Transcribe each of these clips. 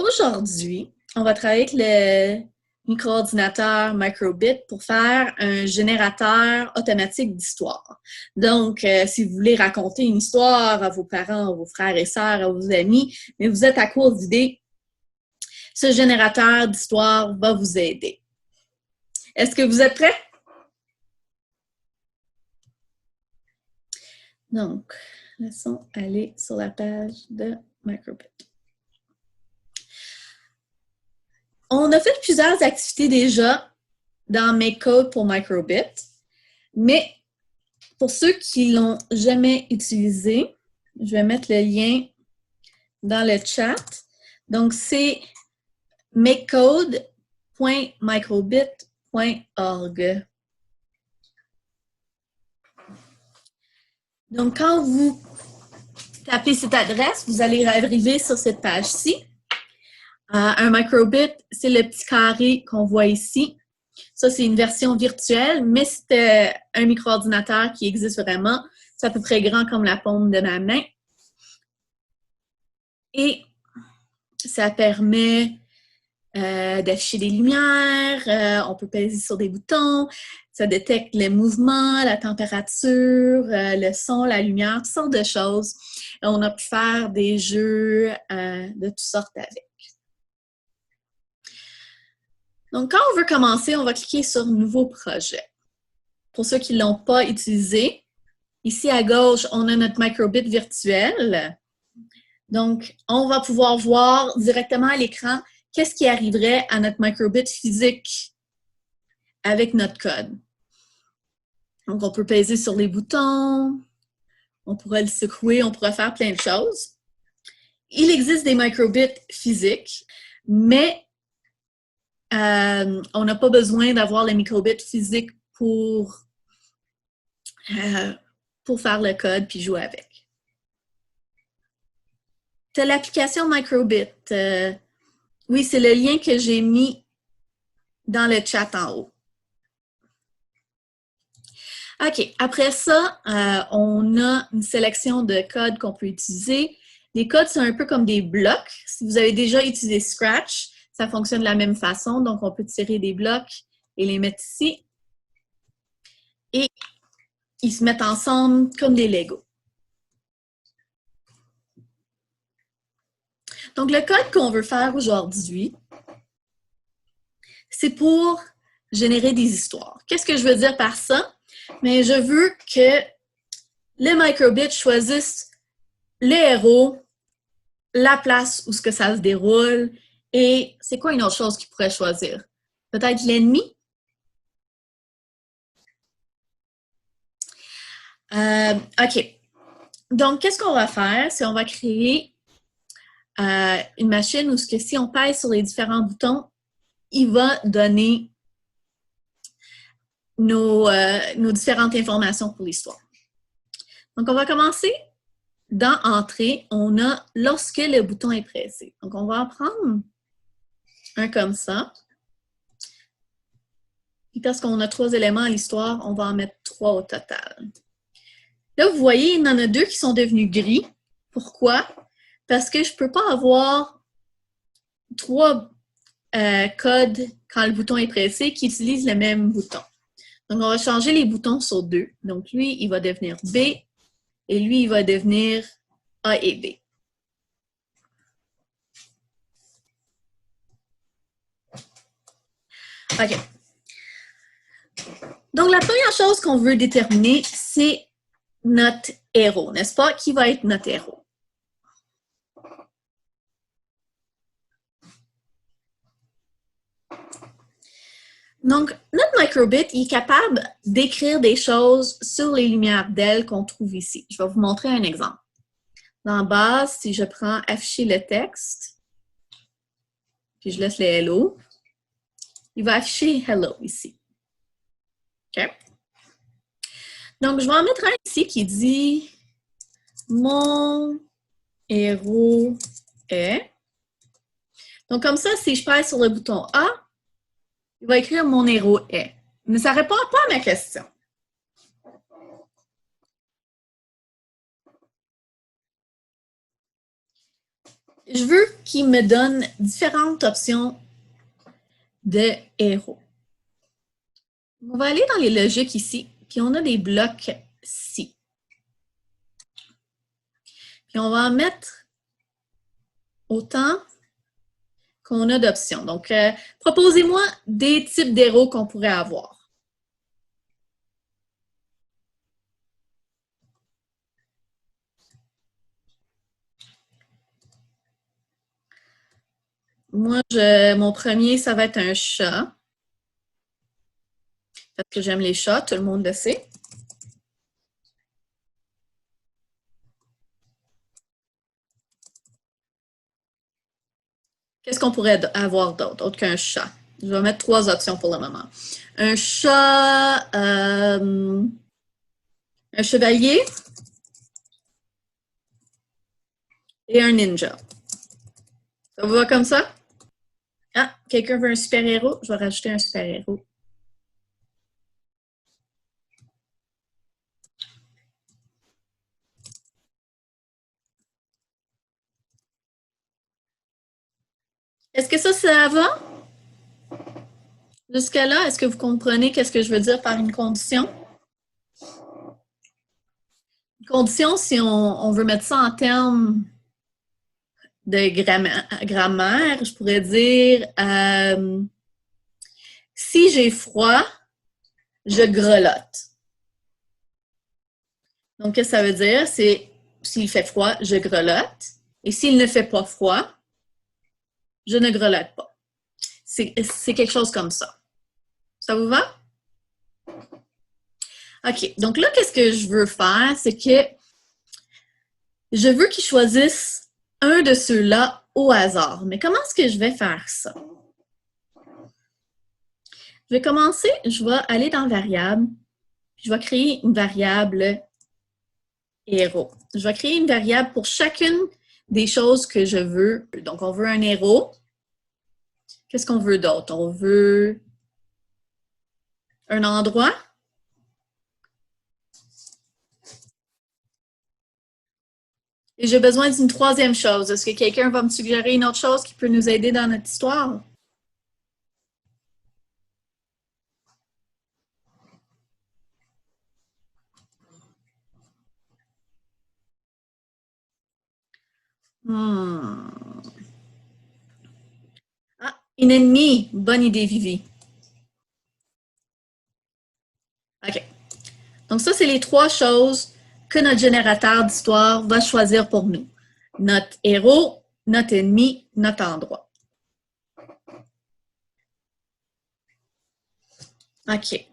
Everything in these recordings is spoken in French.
Aujourd'hui, on va travailler avec le micro-ordinateur Microbit pour faire un générateur automatique d'histoire. Donc, si vous voulez raconter une histoire à vos parents, à vos frères et sœurs, à vos amis, mais vous êtes à court d'idées, ce générateur d'histoire va vous aider. Est-ce que vous êtes prêts? Donc, laissons aller sur la page de Microbit. On a fait plusieurs activités déjà dans MakeCode pour Microbit, mais pour ceux qui ne l'ont jamais utilisé, je vais mettre le lien dans le chat. Donc, c'est makecode.microbit.org. Donc, quand vous tapez cette adresse, vous allez arriver sur cette page-ci. Un microbit, c'est le petit carré qu'on voit ici. Ça, c'est une version virtuelle, mais c'est un micro-ordinateur qui existe vraiment. C'est à peu près grand comme la paume de ma main. Et ça permet d'afficher des lumières, on peut peser sur des boutons, ça détecte les mouvements, la température, le son, la lumière, toutes sortes de choses. Et on a pu faire des jeux de toutes sortes avec. Donc, quand on veut commencer, on va cliquer sur « Nouveau projet ». Pour ceux qui ne l'ont pas utilisé, ici à gauche, on a notre microbit virtuel. Donc, on va pouvoir voir directement à l'écran qu'est-ce qui arriverait à notre microbit physique avec notre code. Donc, on peut peser sur les boutons, on pourrait le secouer, on pourrait faire plein de choses. Il existe des microbits physiques, mais on n'a pas besoin d'avoir les microbits physiques pour faire le code puis jouer avec. C'est l'application Microbit. Oui, c'est le lien que j'ai mis dans le chat en haut. OK. Après ça, on a une sélection de codes qu'on peut utiliser. Les codes, c'est un peu comme des blocs. Si vous avez déjà utilisé Scratch, ça fonctionne de la même façon. Donc, on peut tirer des blocs et les mettre ici. Et ils se mettent ensemble comme des Legos. Donc, le code qu'on veut faire aujourd'hui, c'est pour générer des histoires. Qu'est-ce que je veux dire par ça? Mais je veux que le microbit choisisse le héros, la place où ça se déroule, et c'est quoi une autre chose qu'il pourrait choisir? Peut-être l'ennemi? OK. Donc, qu'est-ce qu'on va faire? C'est qu'on va créer une machine où si on pèse sur les différents boutons, il va donner nos différentes informations pour l'histoire. Donc, on va commencer. Dans Entrée, on a lorsque le bouton est pressé. Donc, on va en prendre un comme ça. Et parce qu'on a 3 éléments à l'histoire, on va en mettre 3 au total. Là, vous voyez, il y en a 2 qui sont devenus gris. Pourquoi? Parce que je ne peux pas avoir 3 codes quand le bouton est pressé qui utilisent le même bouton. Donc, on va changer les boutons sur 2. Donc, lui, il va devenir B et lui, il va devenir A et B. OK. Donc, la première chose qu'on veut déterminer, c'est notre héros, n'est-ce pas? Qui va être notre héros? Donc, notre microbit il est capable d'écrire des choses sur les lumières d'ailes qu'on trouve ici. Je vais vous montrer un exemple. Dans base, si je prends afficher le texte, puis je laisse le hello, il va afficher hello ici. OK? Donc, je vais en mettre un ici qui dit mon héros est. Donc, comme ça, si je pèse sur le bouton A, il va écrire mon héros est. Mais ça ne répond pas à ma question. je veux qu'il me donne différentes options de héros. On va aller dans les logiques ici, puis on a des blocs ci. Puis on va en mettre autant qu'on a d'options. Donc, proposez-moi des types d'héros qu'on pourrait avoir. Moi, mon premier, ça va être un chat. Parce que j'aime les chats, tout le monde le sait. Qu'est-ce qu'on pourrait avoir d'autre, autre qu'un chat? Je vais mettre 3 options pour le moment. Un chat, un chevalier et un ninja. Ça vous va comme ça? Ah, quelqu'un veut un super-héros? Je vais rajouter un super-héros. Est-ce que ça va? Jusqu'à là, est-ce que vous comprenez qu'est-ce que je veux dire par une condition? Une condition, si on veut mettre ça en termes de grammaire, je pourrais dire si j'ai froid, je grelotte. Donc, qu'est-ce que ça veut dire? C'est s'il fait froid, je grelotte. Et s'il ne fait pas froid, je ne grelotte pas. C'est quelque chose comme ça. Ça vous va? OK. Donc là, qu'est-ce que je veux faire? C'est que je veux qu'il choisisse un de ceux-là au hasard. Mais comment est-ce que je vais faire ça? Je vais commencer, je vais aller dans variable, je vais créer une variable héros. Je vais créer une variable pour chacune des choses que je veux. Donc, on veut un héros. Qu'est-ce qu'on veut d'autre? On veut un endroit. Et j'ai besoin d'une troisième chose. Est-ce que quelqu'un va me suggérer une autre chose qui peut nous aider dans notre histoire? Ah, une ennemie. Bonne idée, Vivi. OK. Donc, ça, c'est les 3 choses que notre générateur d'histoire va choisir pour nous. Notre héros, notre ennemi, notre endroit. OK.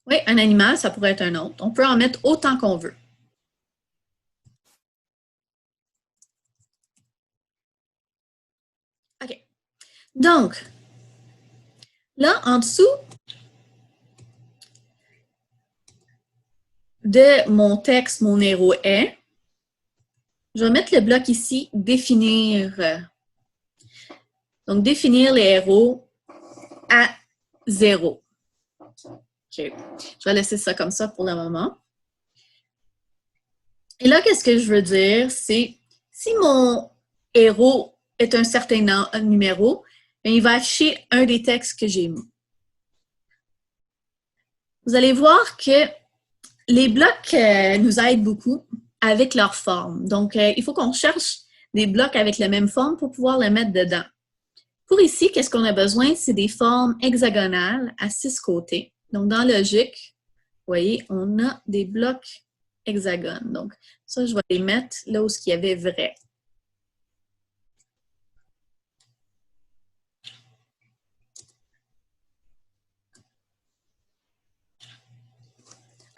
Oui, un animal, ça pourrait être un autre. On peut en mettre autant qu'on veut. OK. Donc, là, en dessous de mon texte, mon héros est, je vais mettre le bloc ici, définir. Donc, définir les héros à 0. OK. Je vais laisser ça comme ça pour le moment. Et là, qu'est-ce que je veux dire? C'est si mon héros est un certain numéro, il va afficher un des textes que j'ai mis. Vous allez voir que les blocs nous aident beaucoup avec leur forme. Donc, il faut qu'on cherche des blocs avec la même forme pour pouvoir les mettre dedans. Pour ici, qu'est-ce qu'on a besoin? C'est des formes hexagonales à 6 côtés. Donc, dans logique, vous voyez, on a des blocs hexagones. Donc, ça, je vais les mettre là où il y avait vrai.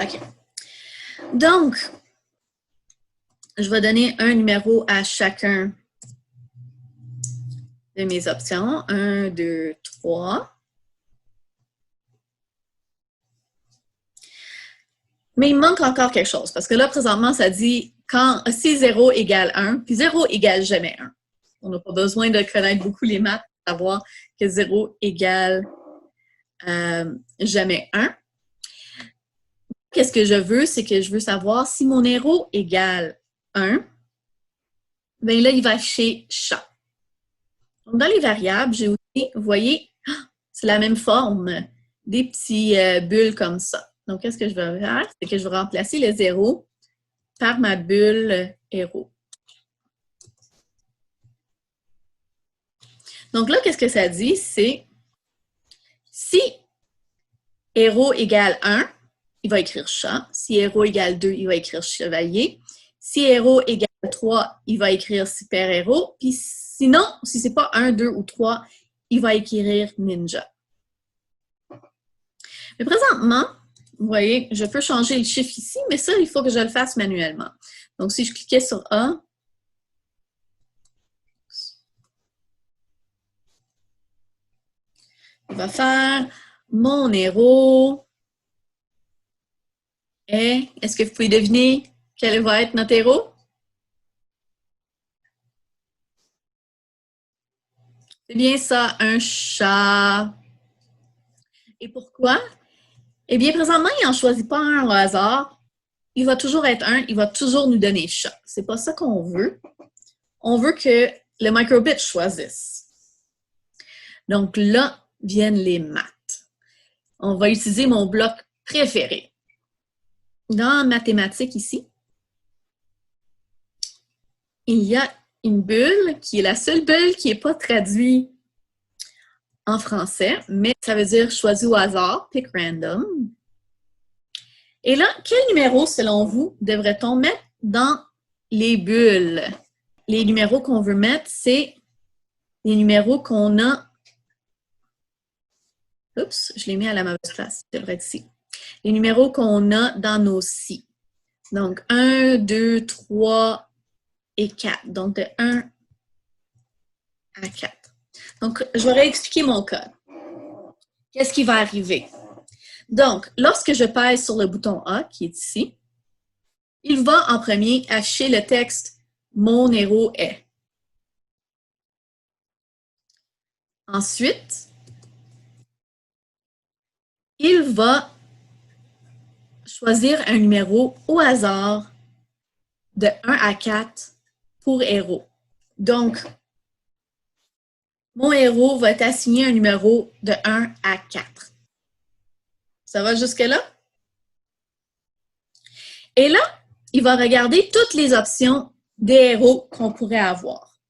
OK. Donc, je vais donner un numéro à chacun de mes options. 1, 2, 3. Mais il manque encore quelque chose, parce que là, présentement, ça dit si 0 égale 1, puis 0 égale jamais 1. On n'a pas besoin de connaître beaucoup les maths pour savoir que 0 égale jamais 1. qu'est-ce que je veux? C'est que je veux savoir si mon héros égale 1, bien là, il va afficher chat. Donc, dans les variables, j'ai aussi, vous voyez, c'est la même forme, des petits bulles comme ça. Donc, qu'est-ce que je vais faire? C'est que je vais remplacer le 0 par ma bulle héros. Donc là, qu'est-ce que ça dit? C'est si héros égale 1, il va écrire chat. Si héros égale 2, il va écrire chevalier. Si héros égale 3, il va écrire super-héros. Puis sinon, si c'est pas 1, 2 ou 3, il va écrire ninja. Mais présentement, vous voyez, je peux changer le chiffre ici, mais ça, il faut que je le fasse manuellement. Donc, si je cliquais sur A, il va faire mon héros est... Est-ce que vous pouvez deviner quel va être notre héros? C'est bien ça, un chat. Et pourquoi? Eh bien, présentement, il n'en choisit pas un au hasard. Il va toujours être un, il va toujours nous donner chat. C'est pas ça qu'on veut. On veut que le microbit choisisse. Donc là viennent les maths. On va utiliser mon bloc préféré. Dans mathématiques ici, il y a une bulle qui est la seule bulle qui n'est pas traduite en français, mais ça veut dire choisi au hasard, pick random. Et là, quel numéro, selon vous, devrait-on mettre dans les bulles? Les numéros qu'on veut mettre, c'est les numéros qu'on a... Oups, je l'ai mis à la mauvaise place, ça devrait être ici. Les numéros qu'on a dans nos si. Donc, 1, 2, 3 et 4. Donc, de 1 à 4. Donc, je vais réexpliquer mon code. Qu'est-ce qui va arriver? Donc, lorsque je pèse sur le bouton A, qui est ici, il va en premier afficher le texte « Mon héros est ». Ensuite, il va choisir un numéro au hasard de 1 à 4 pour héros. Donc, mon héros va être assigné un numéro de 1 à 4. Ça va jusque-là? Et là, il va regarder toutes les options des héros qu'on pourrait avoir.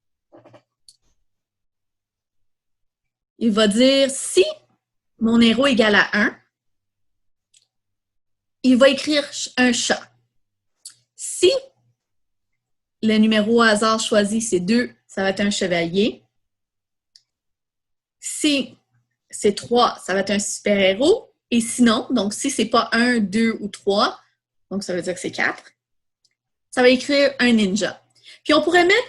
Il va dire si mon héros égale à 1, il va écrire un chat. Si le numéro au hasard choisi, c'est 2, ça va être un chevalier. Si c'est 3, ça va être un super-héros. Et sinon, donc si c'est pas 1, 2 ou 3, donc ça veut dire que c'est 4, ça va écrire un ninja. Puis on pourrait mettre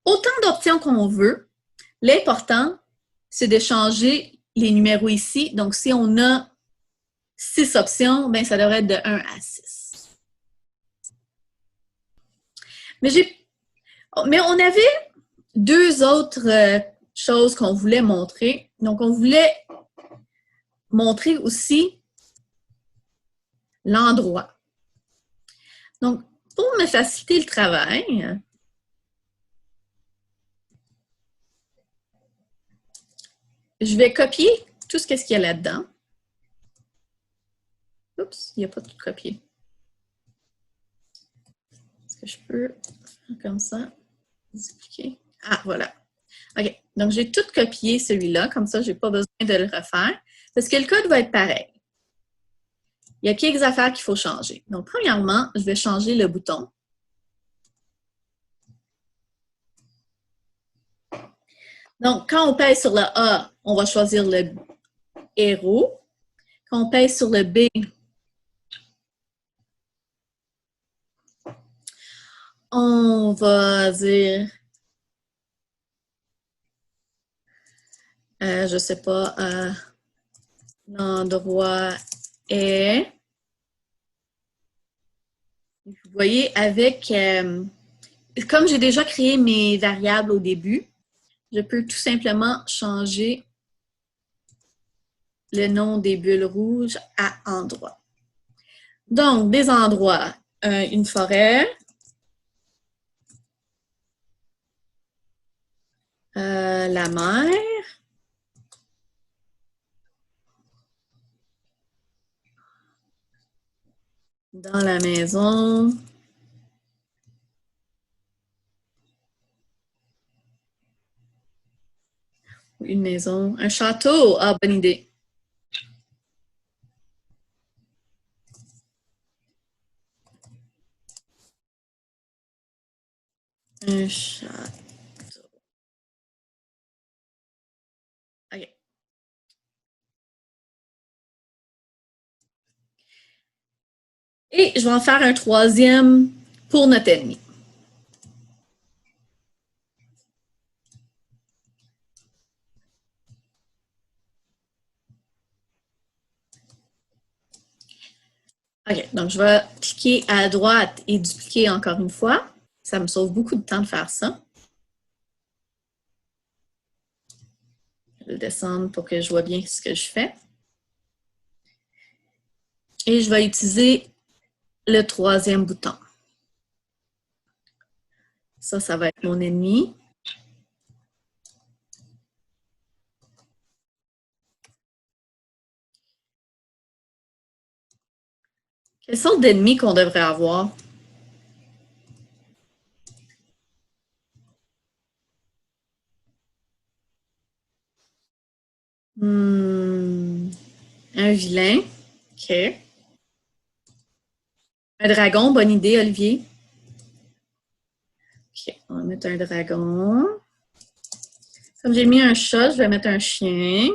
autant d'options qu'on veut. L'important, c'est de changer les numéros ici. Donc si on a 6 options, ben ça devrait être de 1 à 6. Mais on avait deux autres choses qu'on voulait montrer. Donc, on voulait montrer aussi l'endroit. Donc, pour me faciliter le travail, je vais copier tout ce qu'il y a là-dedans. Oups, il n'y a pas tout copié. Est-ce que je peux faire comme ça? Dupliquer. Ah, voilà. OK. Donc, j'ai tout copié celui-là. Comme ça, je n'ai pas besoin de le refaire. Parce que le code va être pareil. Il y a quelques affaires qu'il faut changer. Donc, premièrement, je vais changer le bouton. Donc, quand on pèse sur le A, on va choisir le héros. Quand on pèse sur le B, on va dire, je ne sais pas, l'endroit est... Vous voyez, avec... comme j'ai déjà créé mes variables au début, je peux tout simplement changer le nom des bulles rouges à endroit. Donc, des endroits, une forêt, la mer, dans la maison, une maison, un château. Ah, bonne idée. Un château. OK. Et je vais en faire un troisième pour notre ennemi. OK, donc je vais cliquer à droite et dupliquer encore une fois. Ça me sauve beaucoup de temps de faire ça. Je vais descendre pour que je vois bien ce que je fais. Et je vais utiliser le troisième bouton. Ça va être mon ennemi. Quelle sorte d'ennemi qu'on devrait avoir? Un vilain. OK. Un dragon, bonne idée, Olivier. OK, on va mettre un dragon. Comme j'ai mis un chat, je vais mettre un chien.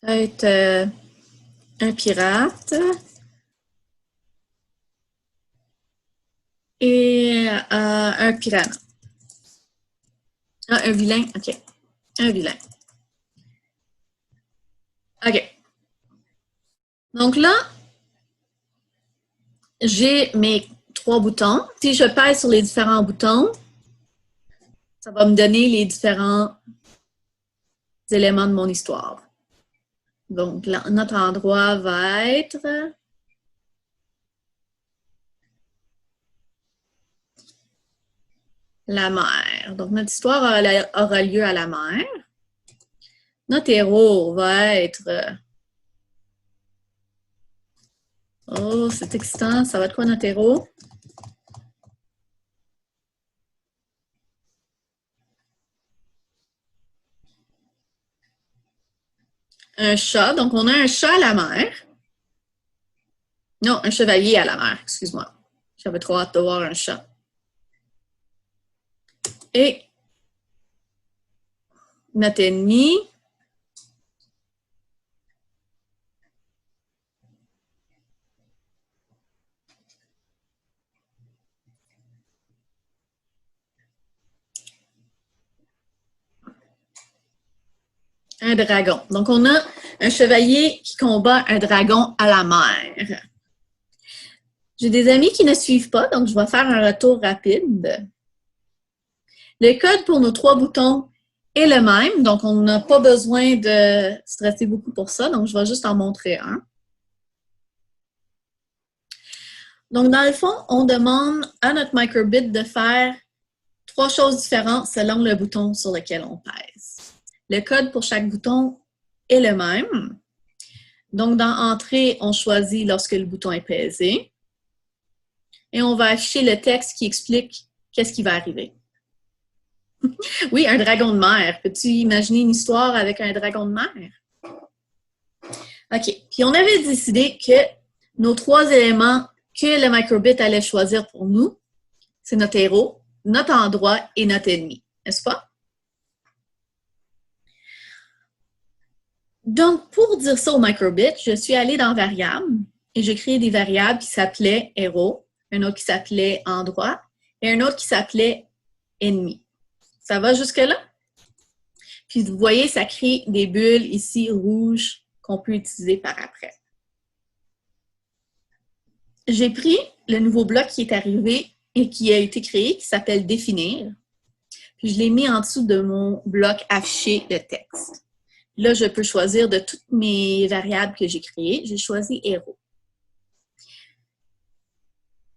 Peut-être un pirate. Et un piranha. Ah, un vilain, OK. Un vilain. OK. Donc là, j'ai mes 3 boutons. Si je pèse sur les différents boutons, ça va me donner les différents éléments de mon histoire. Donc, là, notre endroit va être la mer. Donc, notre histoire aura lieu à la mer. Notre héros va être... Oh, c'est excitant. Ça va être quoi notre héros? Un chat. Donc, on a un chat à la mer. Non, un chevalier à la mer, excuse-moi. J'avais trop hâte de voir un chat. Et notre ennemi, un dragon. Donc, on a un chevalier qui combat un dragon à la mer. J'ai des amis qui ne suivent pas, donc je vais faire un retour rapide. Le code pour nos 3 boutons est le même, donc on n'a pas besoin de stresser beaucoup pour ça, donc je vais juste en montrer un. Donc, dans le fond, on demande à notre microbit de faire 3 choses différentes selon le bouton sur lequel on pèse. Le code pour chaque bouton est le même. Donc, dans Entrée, on choisit lorsque le bouton est pesé. Et on va afficher le texte qui explique qu'est-ce qui va arriver. Oui, un dragon de mer. Peux-tu imaginer une histoire avec un dragon de mer? OK. Puis, on avait décidé que nos 3 éléments que le microbit allait choisir pour nous, c'est notre héros, notre endroit et notre ennemi. N'est-ce pas? Donc, pour dire ça au microbit, je suis allée dans Variables et j'ai créé des variables qui s'appelaient héros, un autre qui s'appelait endroit et un autre qui s'appelait ennemi. Ça va jusque-là? Puis vous voyez, ça crée des bulles ici rouges qu'on peut utiliser par après. J'ai pris le nouveau bloc qui est arrivé et qui a été créé, qui s'appelle définir. puis je l'ai mis en dessous de mon bloc afficher le texte. Là, je peux choisir de toutes mes variables que j'ai créées. J'ai choisi héros.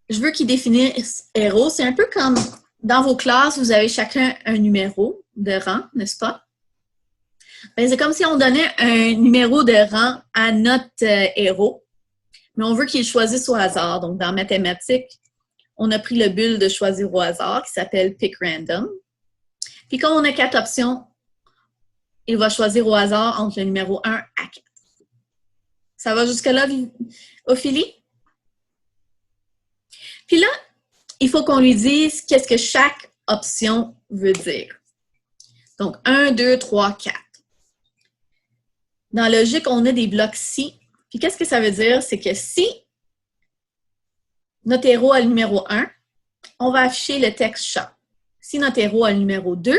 Je veux qu'il définisse héros. C'est un peu comme dans vos classes, vous avez chacun un numéro de rang, n'est-ce pas? Ben, c'est comme si on donnait un numéro de rang à notre héros, mais on veut qu'il choisisse au hasard. Donc, dans mathématiques, on a pris le bulle de choisir au hasard qui s'appelle Pick Random. Puis quand on a 4 options, il va choisir au hasard entre le numéro 1 à 4. Ça va jusque-là, Ophélie? Puis là, il faut qu'on lui dise qu'est-ce que chaque option veut dire. Donc, 1, 2, 3, 4. Dans logique, on a des blocs si. Puis qu'est-ce que ça veut dire? C'est que si notre héros a le numéro 1, on va afficher le texte chat. Si notre héros a le numéro 2,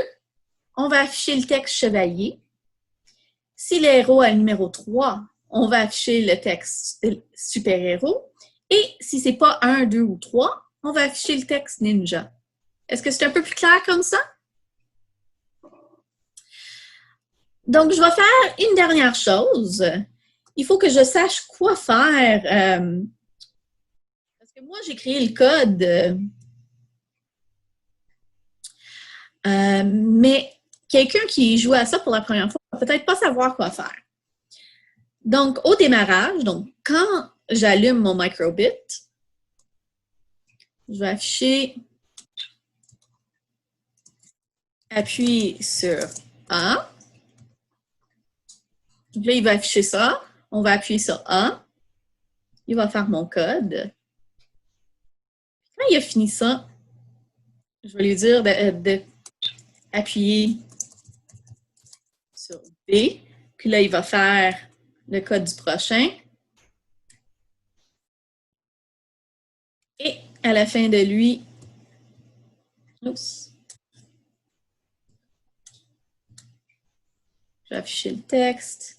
on va afficher le texte chevalier. Si le héros a le numéro 3, on va afficher le texte super-héros. Et si ce n'est pas 1, 2 ou 3, on va afficher le texte ninja. Est-ce que c'est un peu plus clair comme ça? Donc, je vais faire une dernière chose. Il faut que je sache quoi faire. Parce que moi, j'ai créé le code. Mais quelqu'un qui joue à ça pour la première fois va peut-être pas savoir quoi faire. Donc, au démarrage, donc quand j'allume mon microbit, je vais afficher, appuyer sur A. Donc là, il va afficher ça. On va appuyer sur A. Il va faire mon code. Quand il a fini ça, je vais lui dire d'appuyer sur B. Puis là, il va faire le code du prochain. Et à la fin de lui, oups, je vais afficher le texte.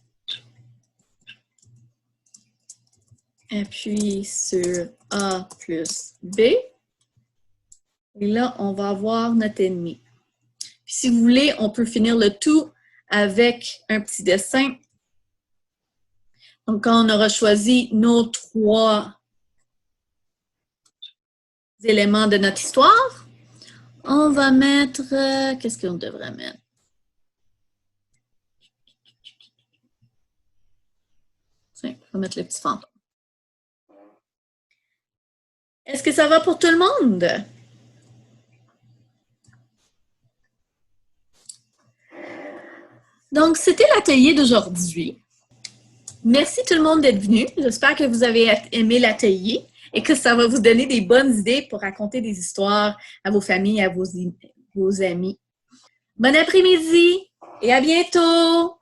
Appuie sur A plus B. Et là, on va avoir notre ennemi. Puis si vous voulez, on peut finir le tout avec un petit dessin. Donc, quand on aura choisi nos 3 éléments de notre histoire, on va mettre... qu'est-ce qu'on devrait mettre? Tiens, on va mettre le petit fantôme. Est-ce que ça va pour tout le monde? Donc, c'était l'atelier d'aujourd'hui. Merci tout le monde d'être venu. J'espère que vous avez aimé l'atelier et que ça va vous donner des bonnes idées pour raconter des histoires à vos familles, à vos amis. Bon après-midi et à bientôt!